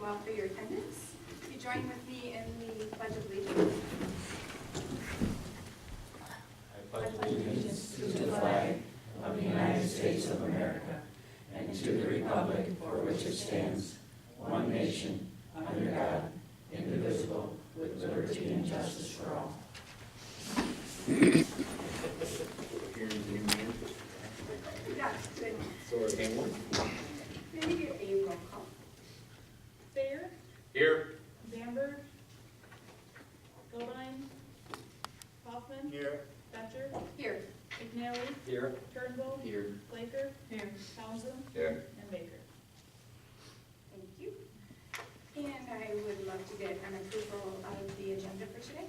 you all for your attendance. You join with me in the Pledge of Allegiance. I pledge allegiance to the flag of the United States of America and to the republic for which it stands, one nation, under God, indivisible, with liberty and justice for all. Yeah, good. Sword Hamlin. Maybe do a roll call. Fair, Here. Bamber, Goldine, Hoffman, Here. Betcher, Here. McNally, Here. Turnbull, Here. Blaker, Townsend, Here. and Baker. Thank you. And I would love to get an approval of the agenda for today.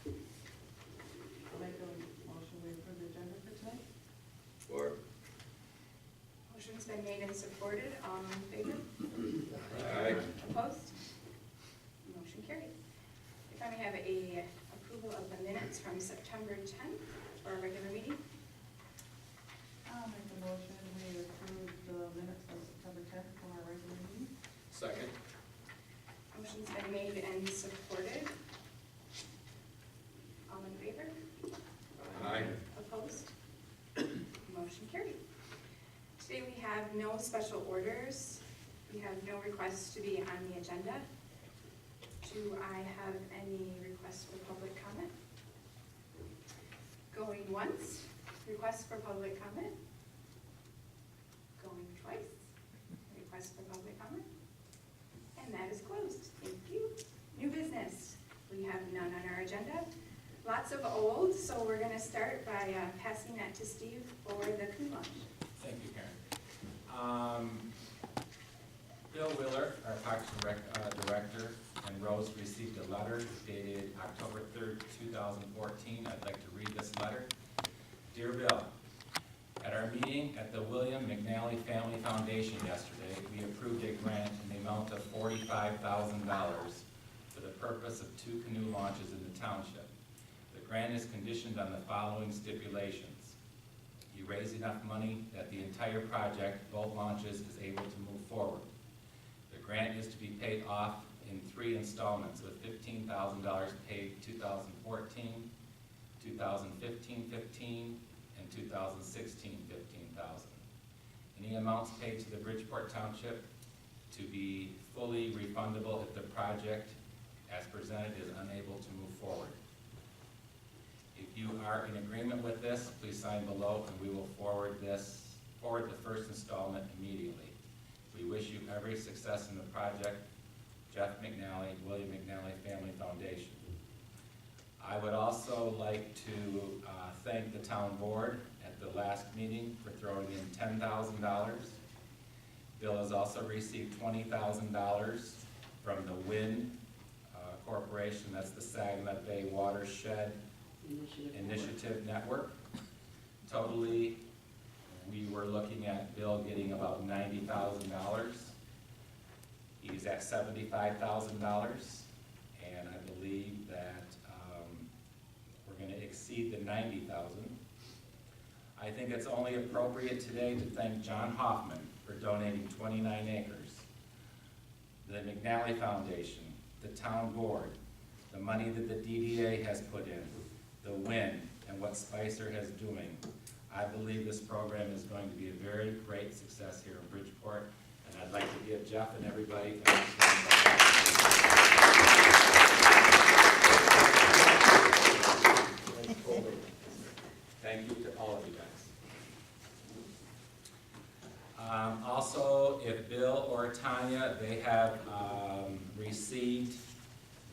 I'll make a motion to approve the agenda for tonight. Or. Motion's been made and supported. All in favor? Aye. Opposed? Motion carried. If I may have a approval of the minutes from September 10th for our regular meeting. I'll make a motion we approve the minutes of September 10th from our regular meeting. Second. Motion's been made and supported. All in favor? Aye. Opposed? Motion carried. Today we have no special orders. We have no requests to be on the agenda. Do I have any requests for public comment? Going once, requests for public comment? Going twice, requests for public comment? And that is closed. Thank you. New business. We have none on our agenda. Lots of old, so we're going to start by passing that to Steve for the Canoe Launch. Thank you, Karen. Bill Willer, our Parks and Rec Director, and Rose received a letter dated October 3rd, 2014. I'd like to read this letter. Dear Bill, at our meeting at the William McNally Family Foundation yesterday, we approved a grant in the amount of $45,000 for the purpose of 2 canoe launches in the township. The grant is conditioned on the following stipulations. You raise enough money that the entire project, both launches, is able to move forward. The grant is to be paid off in 3 installments, with $15,000 paid 2014, 2015-15, and 2016-15,000. Any amounts paid to the Bridgeport Township to be fully refundable if the project, as presented, is unable to move forward. If you are in agreement with this, please sign below and we will forward the first installment immediately. We wish you every success in the project. Jeff McNally, William McNally Family Foundation. I would also like to thank the town board at the last meeting for throwing in $10,000. Bill has also received $20,000 from the WIN Corporation, that's the Saginaw Bay Watershed Initiative Network. Totally, we were looking at Bill getting about $90,000. He's at $75,000, and I believe that we're going to exceed the $90,000. I think it's only appropriate today to thank John Hoffman for donating 29 acres, the McNally Foundation, the town board, the money that the DDA has put in, the WIN, and what Spicer is doing. I believe this program is going to be a very great success here in Bridgeport, and I'd like to give Jeff and everybody thank you to all of you guys. Also, if Bill or Tanya, they have received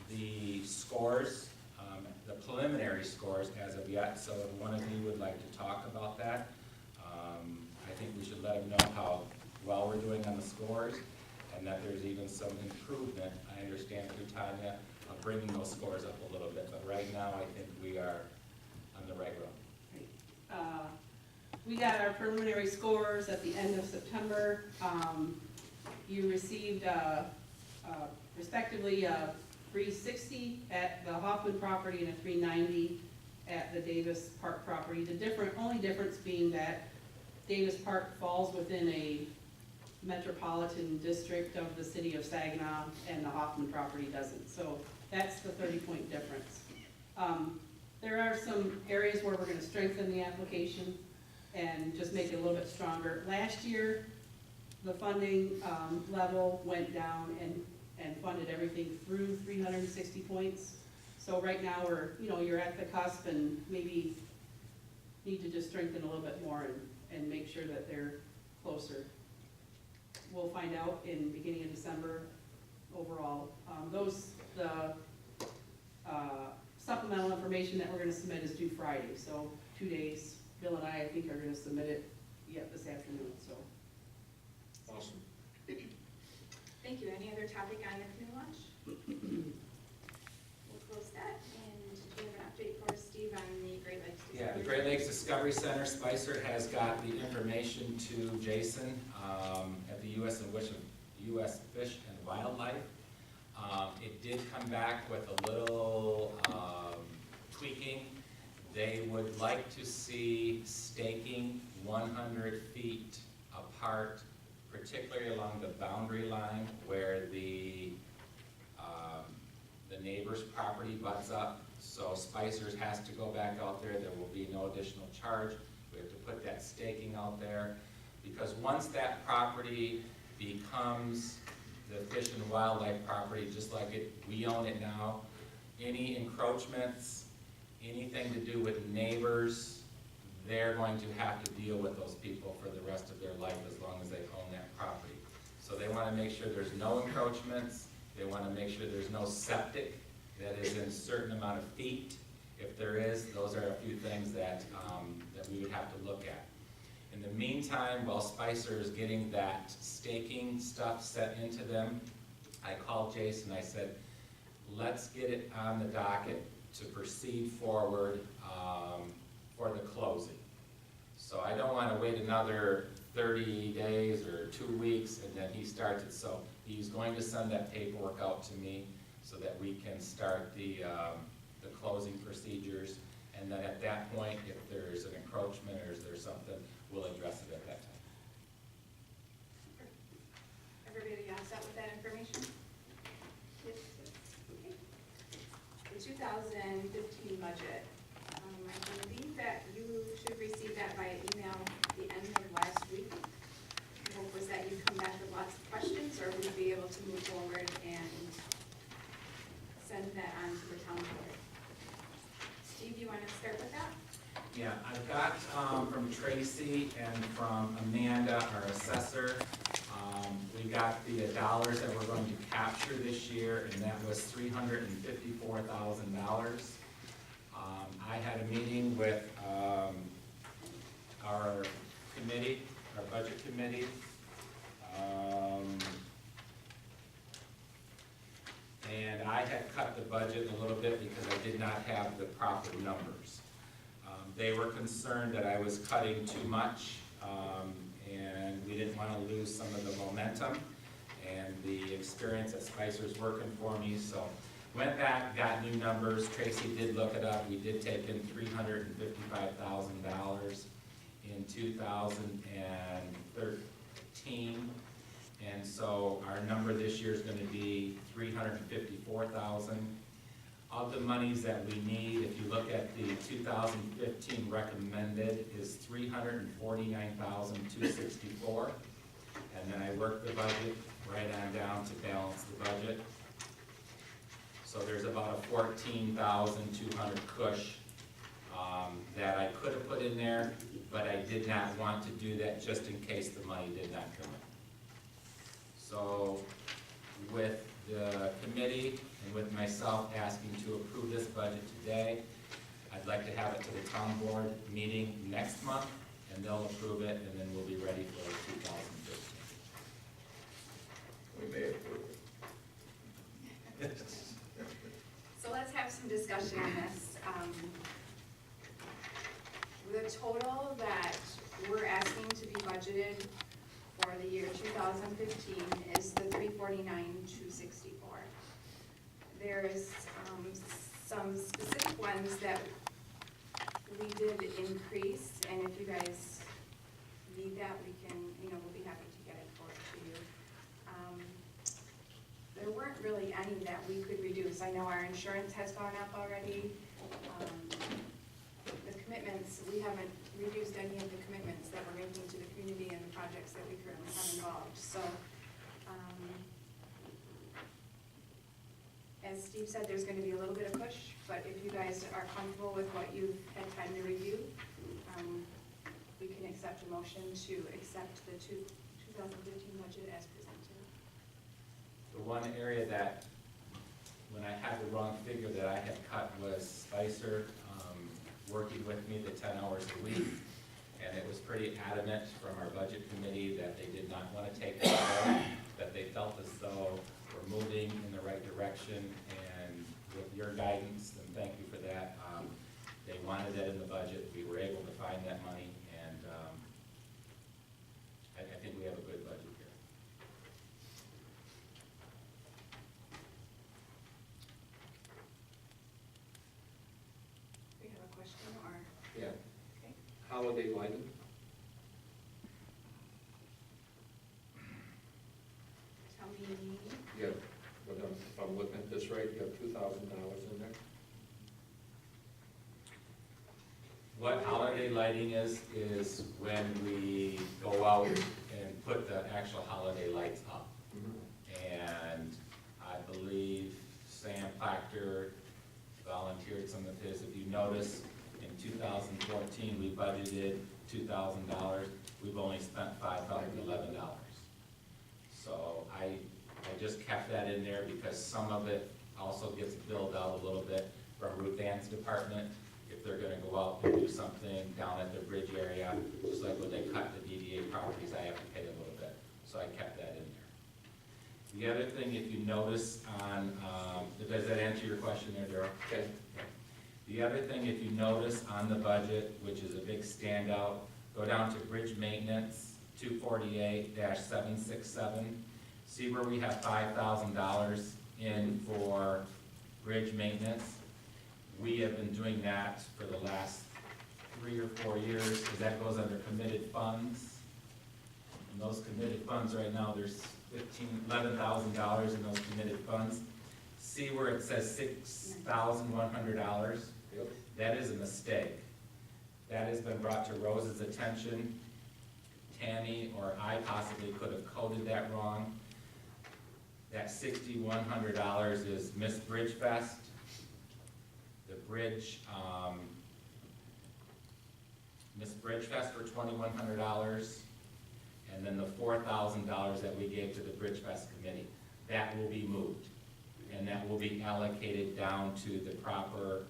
the scores, the preliminary scores as of yet, so if one of you would like to talk about that, I think we should let them know how well we're doing on the scores, and that there's even some improvement, I understand through Tanya, of bringing those scores up a little bit, but right now I think we are on the right road. We got our preliminary scores at the end of September. You received respectively 360 at the Hoffman property and a 390 at the Davis Park property. The only difference being that Davis Park falls within a metropolitan district of the city of Saginaw, and the Hoffman property doesn't. So that's the 30-point difference. There are some areas where we're gonna strengthen the application and just make it a little bit stronger. Last year, the funding level went down and funded everything through 360 points. So right now, you're at the cusp and maybe need to just strengthen a little bit more and make sure that they're closer. We'll find out in beginning of December overall. The supplemental information that we're gonna submit is due Friday, so 2 days. Bill and I think, are gonna submit it yet this afternoon, so. Awesome. Thank you. Any other topic on the Canoe Launch? We'll close that, and do you have an update for Steve on the Great Lakes Discovery? Yeah, the Great Lakes Discovery Center, Spicer has got the information to Jason at the U.S. Fish and Wildlife. It did come back with a little tweaking. They would like to see staking 100 feet apart, particularly along the boundary line where the neighbor's property butts up. So Spicer's has to go back out there. There will be no additional charge. We have to put that staking out there, because once that property becomes the Fish and Wildlife property, just like we own it now, any encroachments, anything to do with neighbors, they're going to have to deal with those people for the rest of their life as long as they own that property. So they want to make sure there's no encroachments. They want to make sure there's no septic that is in a certain amount of feet. If there is, those are a few things that we would have to look at. In the meantime, while Spicer is getting that staking stuff set into them, I called Jason. I said, let's get it on the docket to proceed forward for the closing. So I don't want to wait another 30 days or 2 weeks and then he starts it. So he's going to send that paperwork out to me so that we can start the closing procedures. And then at that point, if there's an encroachment or is there something, we'll address it at that time. Everybody all set with that information? Yes. Okay. The 2015 budget. I believe that you should receive that by email the end of last week. The hope was that you'd come back with lots of questions, or we'd be able to move forward and send that on to the town board. Steve, you want to start with that? Yeah, I've got from Tracy and from Amanda, our assessor, we got the dollars that we're going to capture this year, and that was $354,000. I had a meeting with our committee, our budget committee. And I had cut the budget a little bit because I did not have the proper numbers. They were concerned that I was cutting too much, and we didn't want to lose some of the momentum and the experience that Spicer's working for me. So went back, got new numbers. Tracy did look it up. We did take in $355,000 in 2013. And so our number this year is going to be $354,000. Of the monies that we need, if you look at the 2015 recommended, is $349,264. And then I worked the budget right on down to balance the budget. So there's about a $14,200 cush that I could have put in there, but I did not want to do that just in case the money did not come in. So with the committee and with myself asking to approve this budget today, I'd like to have it to the town board meeting next month, and they'll approve it, and then we'll be ready for 2015. We may approve it. So let's have some discussion on this. The total that we're asking to be budgeted for the year 2015 is the $349,264. There's some specific ones that we did increase, and if you guys need that, we can, we'll be happy to get it for you. there weren't really any that we could reduce. I know our insurance has gone up already. The commitments, we haven't reduced any of the commitments that we're making to the community and the projects that we currently have involved. So, as Steve said, there's going to be a little bit of push, but if you guys are comfortable with what you've had time to review, we can accept a motion to accept the 2015 budget as presented. The one area that, when I had the wrong figure that I had cut was Spicer, working with me the 10 hours a week. And it was pretty adamant from our budget committee that they did not want to take it out, that they felt as though we're moving in the right direction. And with your guidance, and thank you for that, they wanted that in the budget. We were able to find that money, and I think we have a good budget here. We have a question or? Yeah. Okay. Holiday lighting, Tell me. you have, if I'm looking at this right, you have $2,000 in there? What holiday lighting is when we go out and put the actual holiday lights up. And I believe Sam Proctor volunteered some of his. If you notice, in 2014, we budgeted $2,000. We've only spent $511. So I just kept that in there because some of it also gets billed out a little bit from Ruth Ann's department. If they're gonna go out and do something down at the bridge area, just like when they cut the DDA properties, I have to pay a little bit. So I kept that in there. The other thing, if you notice on, does that answer your question there, Darryl? Okay. The other thing, if you notice on the budget, which is a big standout, go down to bridge maintenance, 248-767. See where we have $5,000 in for bridge maintenance? We have been doing that for the last 3 or 4 years, because that goes under committed funds. And those committed funds right now, there's $11,000 in those committed funds. See where it says $6,100? Yep. That is a mistake. That has been brought to Rose's attention. Tammy or I possibly could have coded that wrong. That $6,100 is Miss Bridge Fest. The bridge, Miss Bridge Fest for $2,100. And then the $4,000 that we gave to the Bridge Fest committee. That will be moved. And that will be allocated down to the proper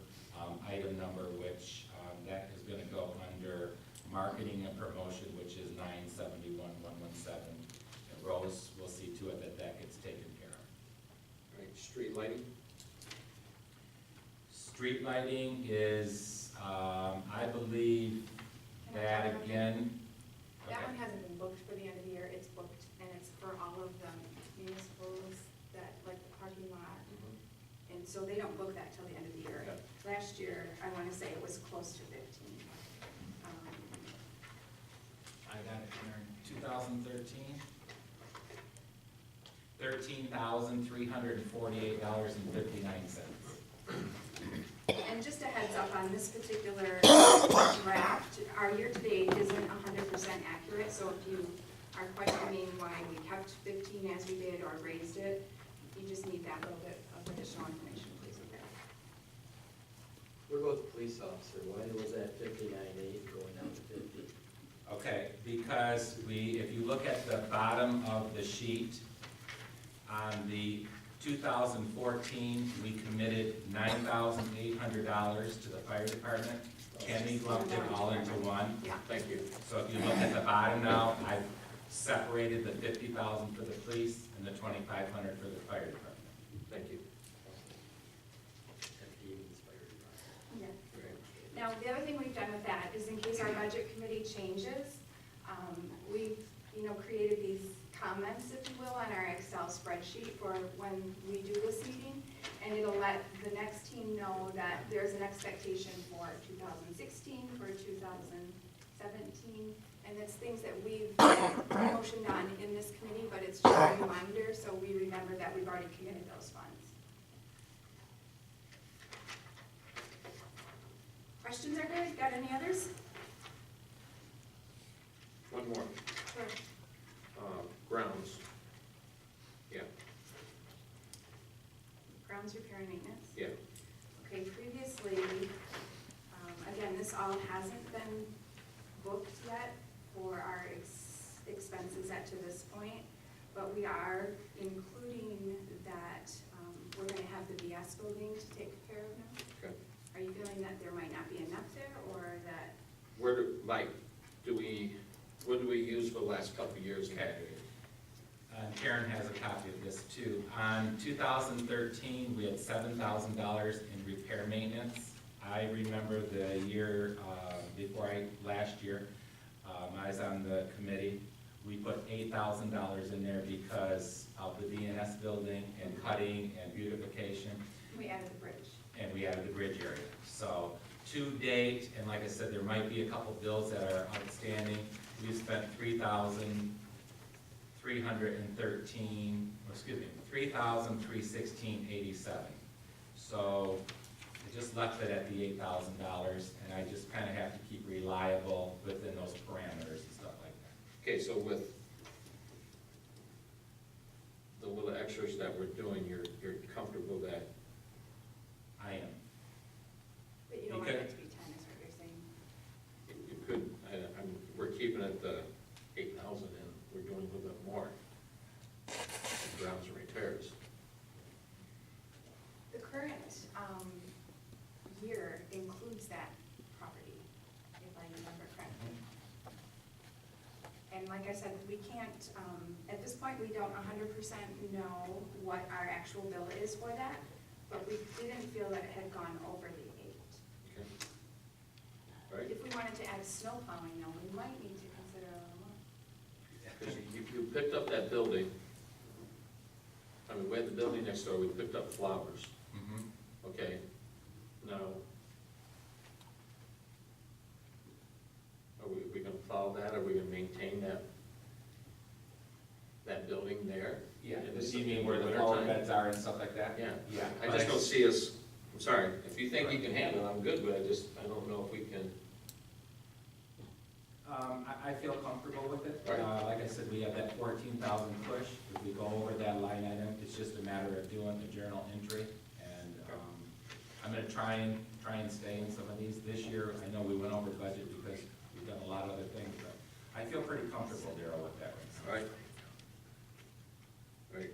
item number, which that is going to go under marketing and promotion, which is 971,117. And Rose will see to it that that gets taken care of. All right, street lighting, Street lighting is, I believe, that again. That Okay. one hasn't been booked for the end of the year. It's booked, and it's for all of the municipals that, like the parking lot. And so they don't book that till the end of the year. Okay. Last year, I want to say it was close to 15. I got it here in 2013. $13,348.59. And just a heads up on this particular draft, our year-to-date isn't 100% accurate, so if you are questioning why we kept 15 as we did or raised it, you just need that little bit of additional information, please, okay? What about the police officer? Why was that 59.8 going down to 50? Okay, because if you look at the bottom of the sheet, on the 2014, we committed $9,800 to the fire department. Kenny lumped it all into one. Yeah. thank you. So if you look at the bottom now, I've separated the $50,000 for the police and the $2,500 for the fire department. Thank you. Yeah. Right. Now, the other thing we've done with that is in case our budget committee changes, we've, created these comments, if you will, on our Excel spreadsheet for when we do this meeting. And it'll let the next team know that there's an expectation for 2016, for 2017, And it's things that we've motioned on in this committee, but it's just a reminder, so we remember that we've already committed those funds. Questions are good? Got any others? One more, Sure. grounds. Yeah, Grounds repair and maintenance? yeah. Okay, previously, again, this all hasn't been booked yet for our expenses up to this point, but we are including that, we're gonna have the BS building to take care of now. Okay. Are you feeling that there might not be enough there, or that, Where do, like, what do we use for the last couple of years? Okay. Karen has a copy of this too. On 2013, we had $7,000 in repair maintenance. I remember the year last year, I was on the committee, we put $8,000 in there because of the DNS building and cutting and beautification, we added the bridge? and we added the bridge area. So to date, and like I said, there might be a couple bills that are outstanding, we've spent $3,316.87. So I just left it at the $8,000, and I just kind of have to keep reliable within those parameters and stuff like that. Okay, so with the little extras that we're doing, you're comfortable that, I am. But you don't want it to be 10, is what you're saying? you could, we're keeping it the 8,000 and we're doing a little bit more. Grounds and repairs. The current year includes that property, if I remember correctly. And like I said, we can't, at this point, we don't 100% know what our actual bill is for that, but we didn't feel that it had gone over the 8. Okay. Right? If we wanted to add snow plowing, though, we might need to consider a little more. Because you picked up that building, I mean, we had the building next door, we picked up flowers, Mhm. okay? Now, are we gonna follow that, are we gonna maintain that building there? Yeah, In does the you mean where the flower wintertime? beds are and stuff like that? Yeah. Yeah. I just don't see us, I'm sorry, if you think you can handle it, I'm good, but I don't know if we can. I feel comfortable with it. Right. Like I said, we have that 14,000 push. If we go over that line item, it's just a matter of doing a journal entry. And I'm gonna try and stay in some of these. This year, I know we went over budget because we've done a lot of other things, but I feel pretty comfortable, Darryl, with that right now. All right. Right.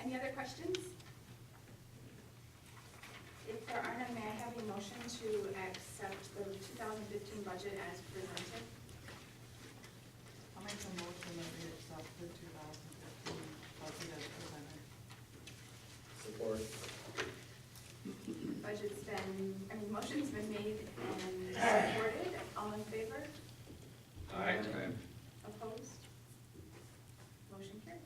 Any other questions? If there are none, may I have a motion to accept the 2015 budget as presented? I'll make a motion that we accept the 2015 budget as presented. Support. Motion's been made and supported. All in favor? Aye. Opposed? Motion carried.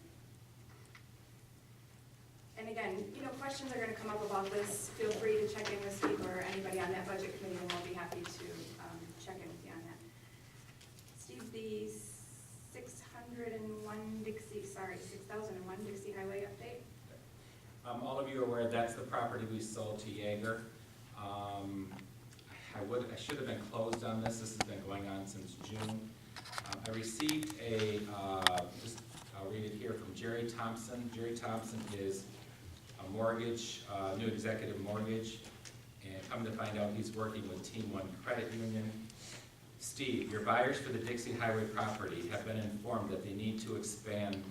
And again, questions are gonna come up about this. Feel free to check in with Steve or anybody on that budget committee, and we'll be happy to check in with you on that. Steve, the 6,001 Dixie Highway update? All of you are aware that's the property we sold to Jaeger. I should have been closed on this. This has been going on since June. I received I'll read it here, from Jerry Thompson. Jerry Thompson is a mortgage, new executive mortgage, and come to find out he's working with Team One Credit Union. Steve, your buyers for the Dixie Highway property have been informed that they need to expend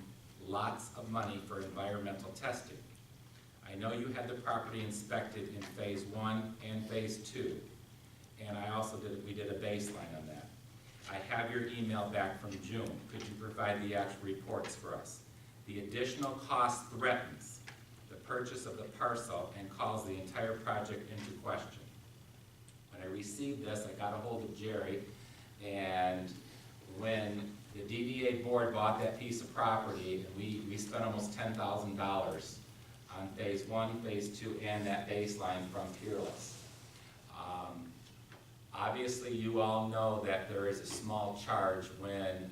lots of money for environmental testing. I know you had the property inspected in phase 1 and phase 2, and we did a baseline on that. I have your email back from June. Could you provide the actual reports for us? The additional cost threatens the purchase of the parcel and calls the entire project into question. When I received this, I got a hold of Jerry, and when The DDA board bought that piece of property, and we spent almost $10,000 on phase 1, phase 2, and that baseline from Peerless. Obviously, you all know that there is a small charge when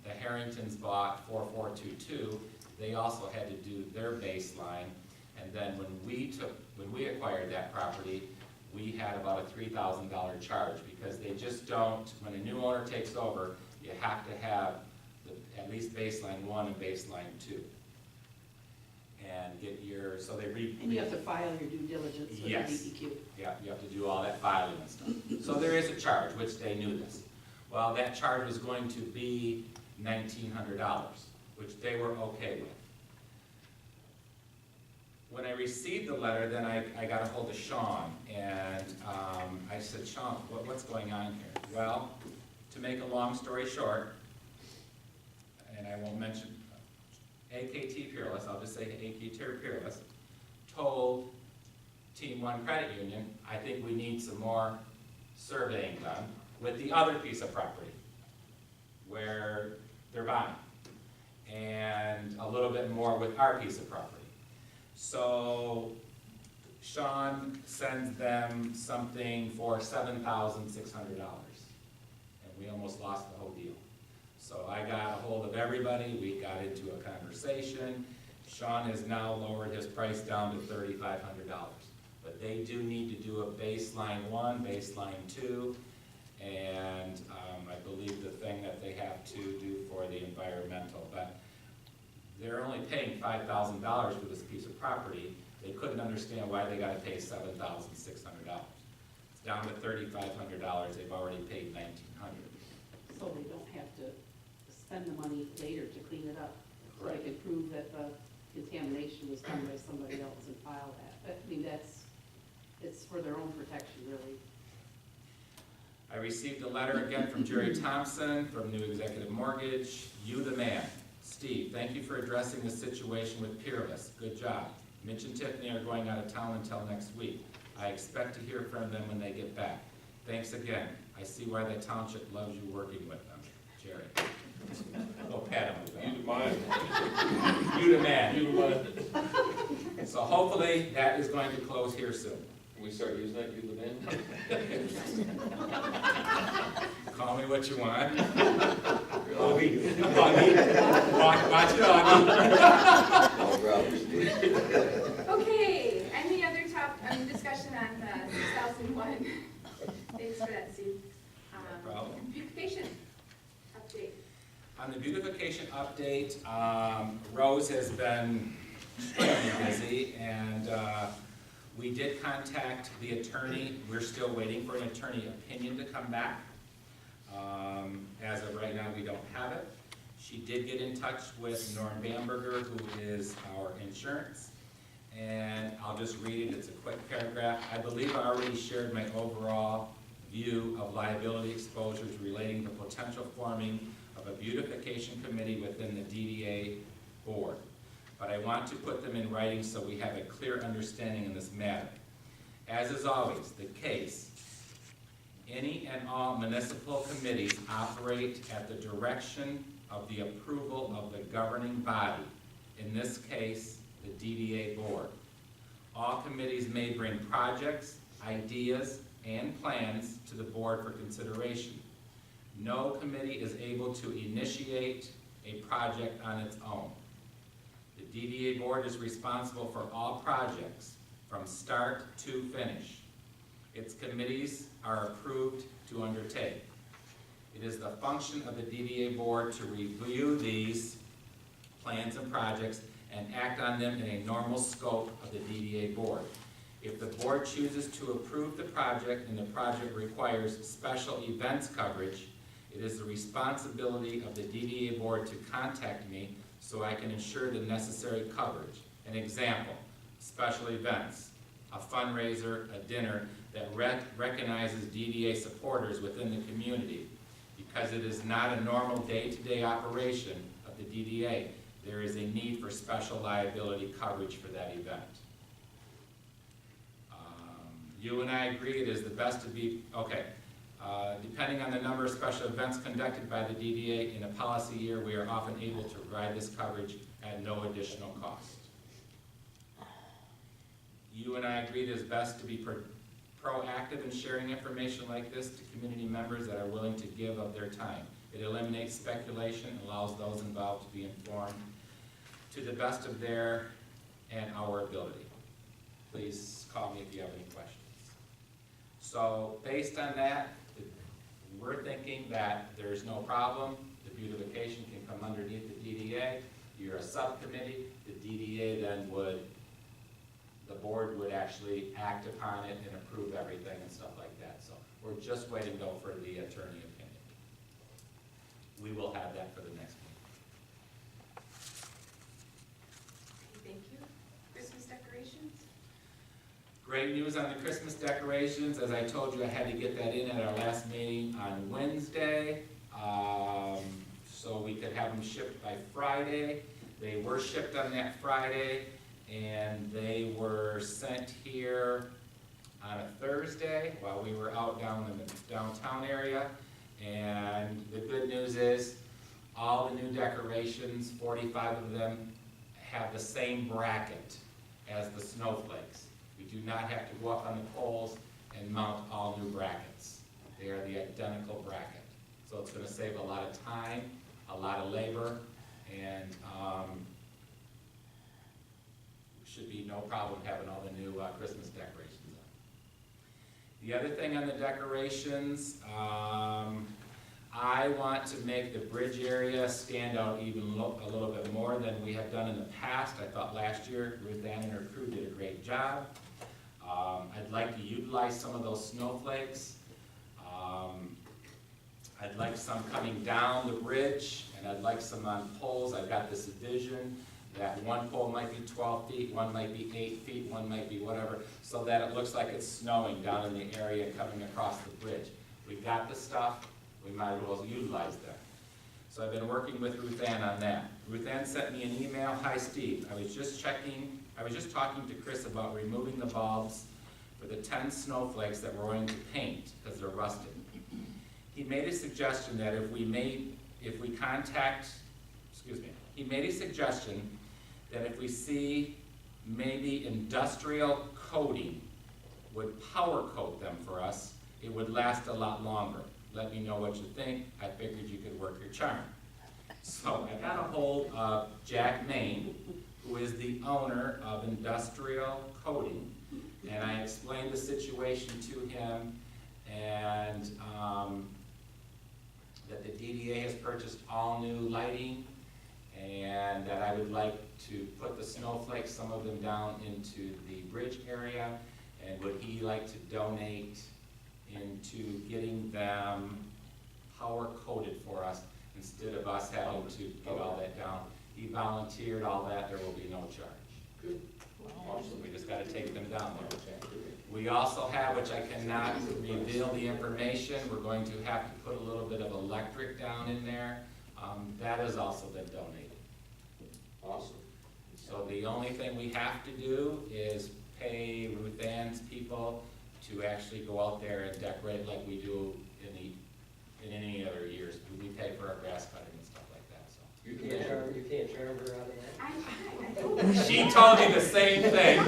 the Harringtons bought 4422. They also had to do their baseline, and then when we acquired that property, we had about a $3,000 charge, because they just don't, when a new owner takes over, you have to have at least baseline 1 and baseline 2. And get your, so they And you have to file your due diligence with the Yes. DEQ. Yeah, you have to do all that filing and stuff. So there is a charge, which they knew this. Well, that charge was going to be $1,900, which they were okay with. When I received the letter, then I got a hold of Sean, and I said, Sean, what's going on here? Well, to make a long story short, and I won't mention AKT Peerless, I'll just say AKT Peerless, told Team 1 Credit Union, I think we need some more surveying done with the other piece of property where they're buying, and a little bit more with our piece of property. So Sean sends them something for $7,600, and we almost lost the whole deal. So I got a hold of everybody, we got into a conversation. Sean has now lowered his price down to $3,500. But they do need to do a baseline 1, baseline 2, and I believe the thing that they have to do for the environmental. But they're only paying $5,000 for this piece of property. They couldn't understand why they gotta pay $7,600. It's down to $3,500, they've already paid $1,900. So they don't have to spend the money later to clean it up. So they can prove that the contamination was done by somebody else and file that. I mean, it's for their own protection, really. I received a letter again from Jerry Thompson from New Executive Mortgage. You the man. Steve, thank you for addressing the situation with Peerless. Good job. Mitch and Tiffany are going out of town until next week. I expect to hear from them when they get back. Thanks again. I see why the township loves you working with them. Jerry. Go pat him. You the man. You the man. You the man. So hopefully that is going to close here soon. Can we start using that, you the man? Call me what you want. Really? Watch it on me. Okay, any other discussion on the 2001? Thanks for that, Steve. No problem. Beautification update. On the beautification update, Rose has been extremely busy, and we did contact the attorney. We're still waiting for an attorney opinion to come back. As of right now, we don't have it. She did get in touch with Norm Bamberger, who is our insurance, and I'll just read it. It's a quick paragraph. I believe I already shared my overall view of liability exposures relating to potential forming of a beautification committee within the DDA board. But I want to put them in writing so we have a clear understanding in this matter. As is always the case, any and all municipal committees operate at the direction of the approval of the governing body, in this case, the DDA board. All committees may bring projects, ideas, and plans to the board for consideration. No committee is able to initiate a project on its own. The DDA board is responsible for all projects from start to finish. Its committees are approved to undertake. It is the function of the DDA board to review these plans and projects and act on them in a normal scope of the DDA board. If the board chooses to approve the project and the project requires special events coverage, it is the responsibility of the DDA board to contact me so I can ensure the necessary coverage. An example, special events, a fundraiser, a dinner that recognizes DDA supporters within the community. Because it is not a normal day-to-day operation of the DDA, there is a need for special liability coverage for that event. You and I agree it is the best to be, okay. Depending on the number of special events conducted by the DDA in a policy year, we are often able to provide this coverage at no additional cost. You and I agreed it is best to be proactive in sharing information like this to community members that are willing to give of their time. It eliminates speculation and allows those involved to be informed to the best of their and our ability. Please call me if you have any questions. So based on that, we're thinking that there's no problem. The beautification can come underneath the DDA. You're a subcommittee. The DDA then the board would actually act upon it and approve everything and stuff like that. So we're just waiting though for the attorney opinion. We will have that for the next meeting. Thank you. Christmas decorations? Great news on the Christmas decorations. As I told you, I had to get that in at our last meeting on Wednesday, so we could have them shipped by Friday. They were shipped on that Friday, and they were sent here on a Thursday while we were out down in the downtown area. And the good news is, all the new decorations, 45 of them, have the same bracket as the snowflakes. We do not have to go up on the poles and mount all new brackets. They are the identical bracket. So it's going to save a lot of time, a lot of labor, and should be no problem having all the new Christmas decorations on. The other thing on the decorations, I want to make the bridge area stand out even a little bit more than we have done in the past. I thought last year Ruth Ann and her crew did a great job. I'd like to utilize some of those snowflakes. I'd like some coming down the bridge, and I'd like some on poles. I've got this vision that one pole might be 12 feet, one might be 8 feet, one might be whatever, so that it looks like it's snowing down in the area coming across the bridge. We got the stuff, we might as well utilize them. So I've been working with Ruth Ann on that. Ruth Ann sent me an email. Hi Steve, I was just talking to Chris about removing the bulbs for the 10 snowflakes that we're going to paint because they're rusted. He made a suggestion that he made a suggestion that if we see maybe industrial coating would powder coat them for us, it would last a lot longer. Let me know what you think. I figured you could work your charm. So I got a hold of Jack Main, who is the owner of Industrial Coating, and I explained the situation to him, and that the DDA has purchased all new lighting, and that I would like to put the snowflakes, some of them down into the bridge area, and would he like to donate into getting them power coated for us instead of us having to get all that down. He volunteered all that, there will be no charge. Good. Awesome. We just gotta take them down there. We also have, which I cannot reveal the information, we're going to have to put a little bit of electric down in there. That has also been donated. Awesome. So the only thing we have to do is pay Ruth Ann's people to actually go out there and decorate like we do in any other years. We pay for our grass cutting and stuff like that, so. You can't charm her out of that? She told me the same thing.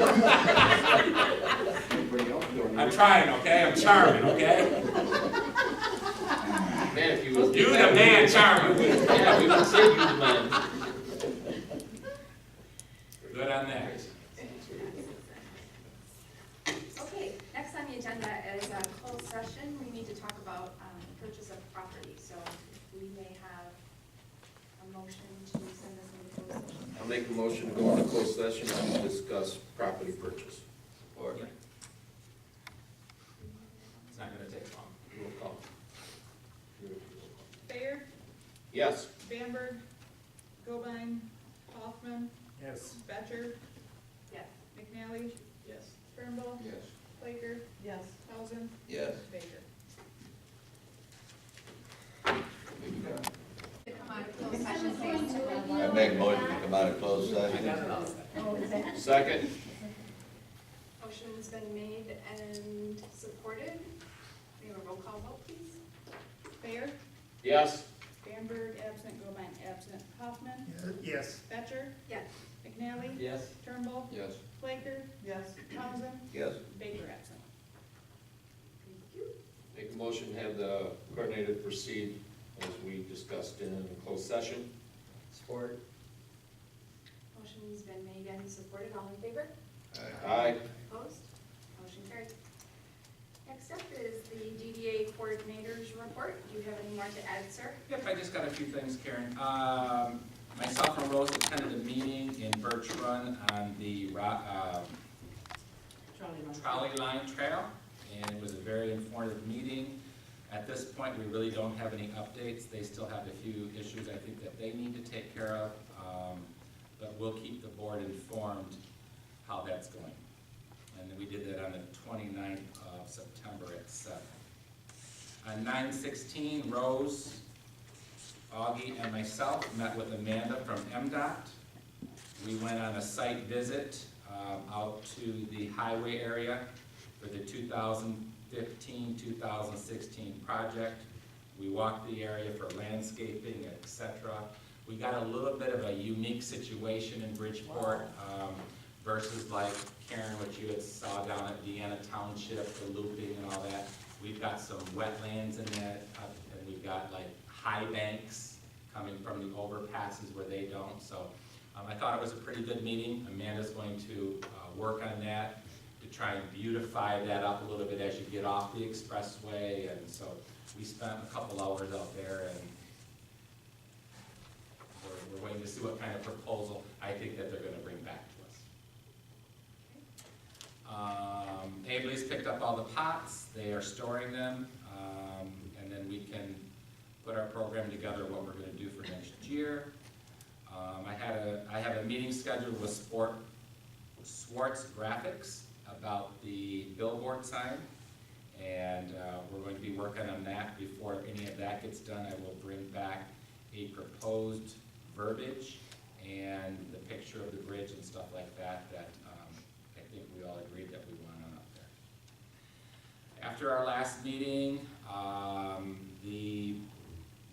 I'm trying, okay? I'm charming, okay? Man, if you was. You the man charming. Yeah, we would say you the man. Good on that. Okay, next on the agenda is a closed session. We need to talk about purchase of property. So we may have a motion to send this into closed session. I'll make a motion to go into closed session to discuss property purchase. Or It's not gonna take long. roll call. Bayer, Yes. Bamberg, Gobine, Hoffman, Yes. Batcher, Yes. McNally, Yes. Turnbull, Yes. Flaker, Yes. Townsend, Yes. Baker. To come out of closed session, please. I make a motion to come out of closed I got session. it all set. Second. Motion's been made and supported. We have a roll call vote, please. Bayer, Yes. Bamberg, absent, Gobine, absent, Hoffman, Yes. Batcher, Yes. McNally, Yes. Turnbull, Yes. Flaker, Yes. Townsend, Yes. Baker absent. Thank you. Make a motion to have the coordinator proceed as we discussed in closed session. Support. Motion's been made and supported. All in favor? Aye. Opposed? Motion carried. Next up is the DDA Coordinator's Report. Do you have any more to add, sir? Yep, I just got a few things, Karen. Myself and Rose attended a meeting in Birch Run on the trolley line trail, and it was a very informative meeting. At this point, we really don't have any updates. They still have a few issues I think that they need to take care of, but we'll keep the board informed how that's going. And we did that on the 29th of September at 7. On 9/16, Rose, Augie, and myself met with Amanda from MDOT. We went on a site visit out to the highway area for the 2015-2016 project. We walked the area for landscaping, etc. We got a little bit of a unique situation in Bridgeport versus like Karen, what you had saw down at DDA Township, the looping and all that. We've got some wetlands in that, and we've got like high banks coming from the overpasses where they don't. So I thought it was a pretty good meeting. Amanda's going to work on that to try and beautify that up a little bit as you get off the expressway. And so we spent a couple hours out there, and we're waiting to see what kind of proposal I think that they're going to bring back to us. Abley's picked up all the pots. They are storing them, and then we can put our program together, what we're going to do for next year. I have a meeting scheduled with Swartz Graphics about the billboard sign, and we're going to be working on that. Before any of that gets done, I will bring back a proposed verbiage and the picture of the bridge and stuff like that that I think we all agreed that we want on up there. After our last meeting, the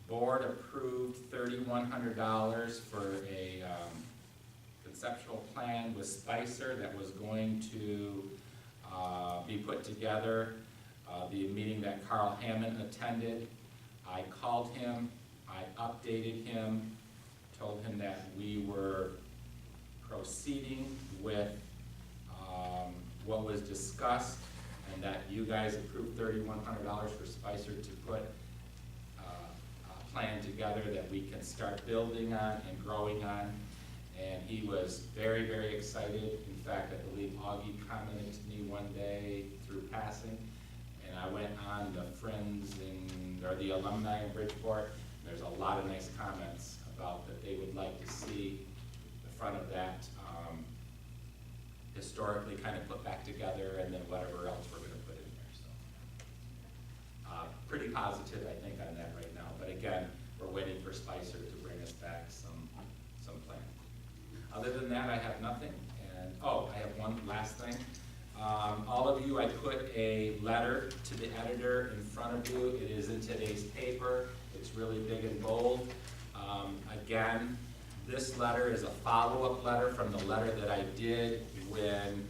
board approved $3,100 for a conceptual plan with Spicer that was going to be put together. The meeting that Carl Hammond attended, I called him, I updated him, told him that we were proceeding with what was discussed, and that you guys approved $3,100 for Spicer to put a plan together that we can start building on and growing on. And he was very, very excited. In fact, I believe Augie commented to me one day through passing, and I went on the Friends or the alumni in Bridgeport. There's a lot of nice comments about that they would like to see the front of that historically kind of put back together, and then whatever else we're going to put in there. So pretty positive, I think, on that right now. But again, we're waiting for Spicer to bring us back some plan. Other than that, I have nothing. And I have one last thing. All of you, I put a letter to the editor in front of you. It is in today's paper. It's really big and bold. Again, this letter is a follow-up letter from the letter that I did when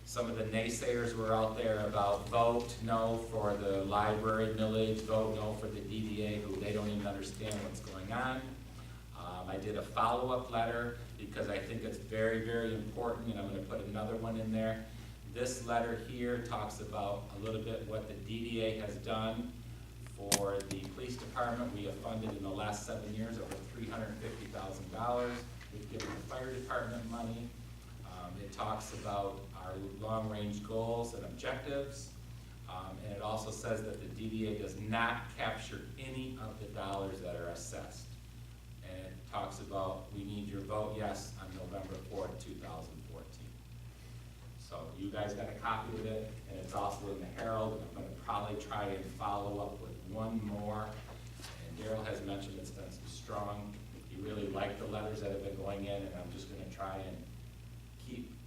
some of the naysayers were out there about vote no for the library millage, vote no for the DDA, who they don't even understand what's going on. I did a follow-up letter because I think it's very, very important, and I'm going to put another one in there. This letter here talks about a little bit what the DDA has done for the police department. We have funded in the last 7 years over $350,000. We've given the fire department money. It talks about our long-range goals and objectives. And it also says that the DDA does not capture any of the dollars that are assessed. And it talks about, we need your vote yes on November 4th, 2014. So you guys got a copy of it, and it's also in the Herald. I'm going to probably try and follow up with one more. And Daryl has mentioned it's been some strong. He really liked the letters that have been going in, and I'm just going to try and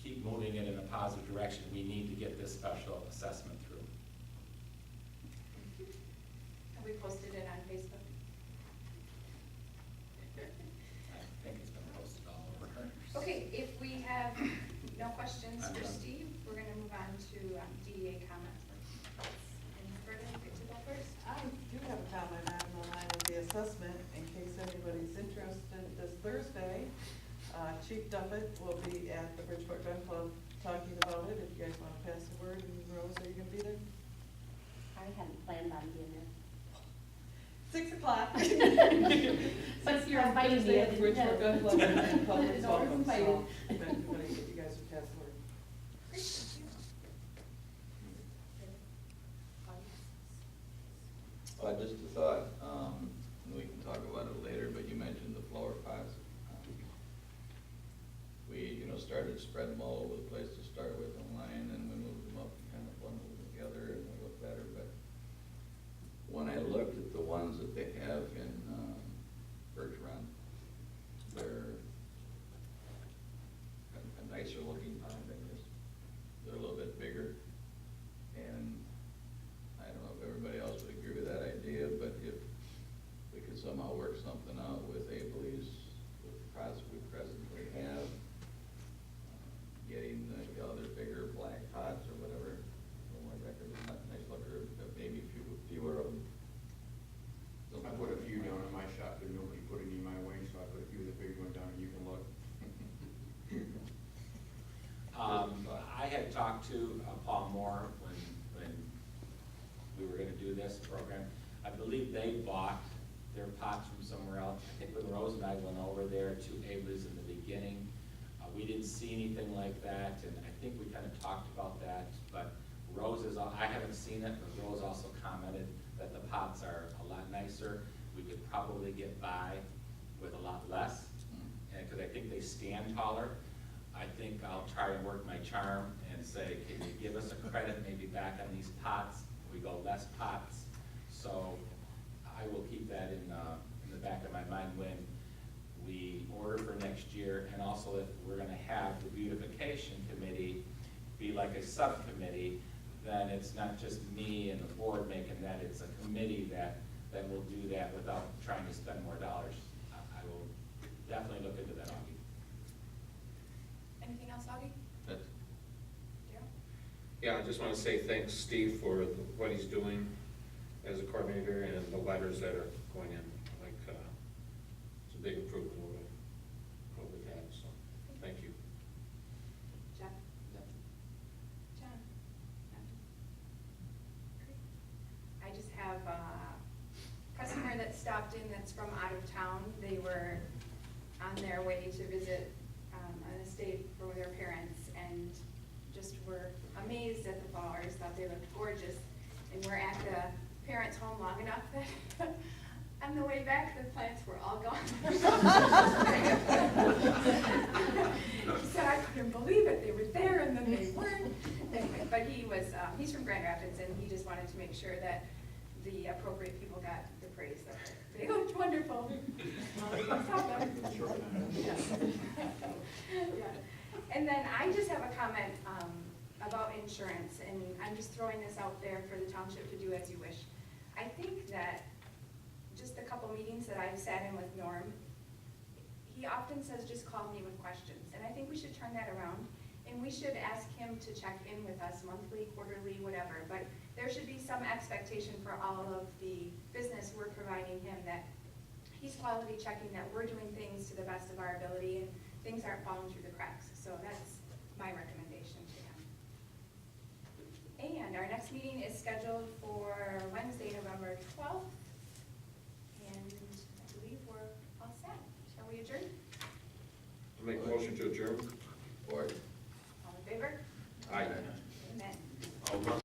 keep moving it in a positive direction. We need to get this special assessment through. we posted it on Facebook? I think it's been posted all over. Okay, if we have no questions I'm for done. Steve, we're gonna move on to DDA comments. Any further, get to that first? I do have a comment on the line of the assessment, in case anybody's interested. This Thursday, Chief Duffett will be at the Bridgeport Gun Club talking about it. If you guys wanna pass the word, and Rose, are you gonna be there? I hadn't planned on being there. 6 o'clock. Since you're inviting me, Thursday I at the didn't Bridgeport know. Gun Club, and public's No, I'm welcome, invited. so, if anybody, if you guys would pass the word. Great, thank you. Just a thought, and we can talk about it later, but you mentioned the flower pots. We, started to spread them all over the place to start with online, and we moved them up and kind of bundled them together, and they look better, but when I looked at the ones that they have in, Birch Run, they're a nicer looking pond, I guess. They're a little bit bigger, and I don't know if everybody else would agree with that idea, but if we could somehow work something out with Abley's, with the pots we presently have, getting the other bigger black pots or whatever, something like that, 'cause it's not nice looker, but maybe fewer of them. I put a few down in my shop, but nobody put any in my way, so I put a few of the big ones down and you can look. I had talked to Paul Moore when we were gonna do this program. I believe they bought their pots from somewhere else. I think when Rose and I went over there to Abley's in the beginning, we didn't see anything like that, and I think we kind of talked about that, but Rose is, I haven't seen it, but Rose also commented that the pots are a lot nicer. We could probably get by with a lot less, because I think they stand taller. I think I'll try and work my charm and say, can you give us a credit maybe back on these pots? We go less pots. So I will keep that in the back of my mind when we order for next year, and also if we're gonna have the beautification committee be like a subcommittee, then it's not just me and the board making that, it's a committee that will do that without trying to spend more dollars. I will definitely look into that, Augie. Anything else, Augie? That's Daryl? Yeah, I just want to say thanks, Steve, for what he's doing as a coordinator and the letters that are going in. Like, it's a big improvement over what we've had, so thank you. Jeff? John? Great. I just have a customer that stopped in that's from out of town. They were on their way to visit an estate for their parents and just were amazed at the flowers, thought they looked gorgeous. And we're at the parents' home long enough that on the way back, the plants were all gone. He said, I couldn't believe it, they were there and then they weren't. Anyway, but he was, he's from Grand Rapids, and he just wanted to make sure that the appropriate people got the praise that they looked wonderful. Yeah. And then I just have a comment about insurance, and I'm just throwing this out there for the township to do as you wish. I think that just a couple meetings that I've sat in with Norm, he often says, just call me with questions. And I think we should turn that around, and we should ask him to check in with us monthly, quarterly, whatever. But there should be some expectation for all of the business we're providing him, that he's quality checking, that we're doing things to the best of our ability, and things aren't falling through the cracks. So that's my recommendation to him. And our next meeting is scheduled for Wednesday, November 12th. And I believe we're all set. Shall we adjourn? I'll make a motion to adjourn. board. All in favor? Aye.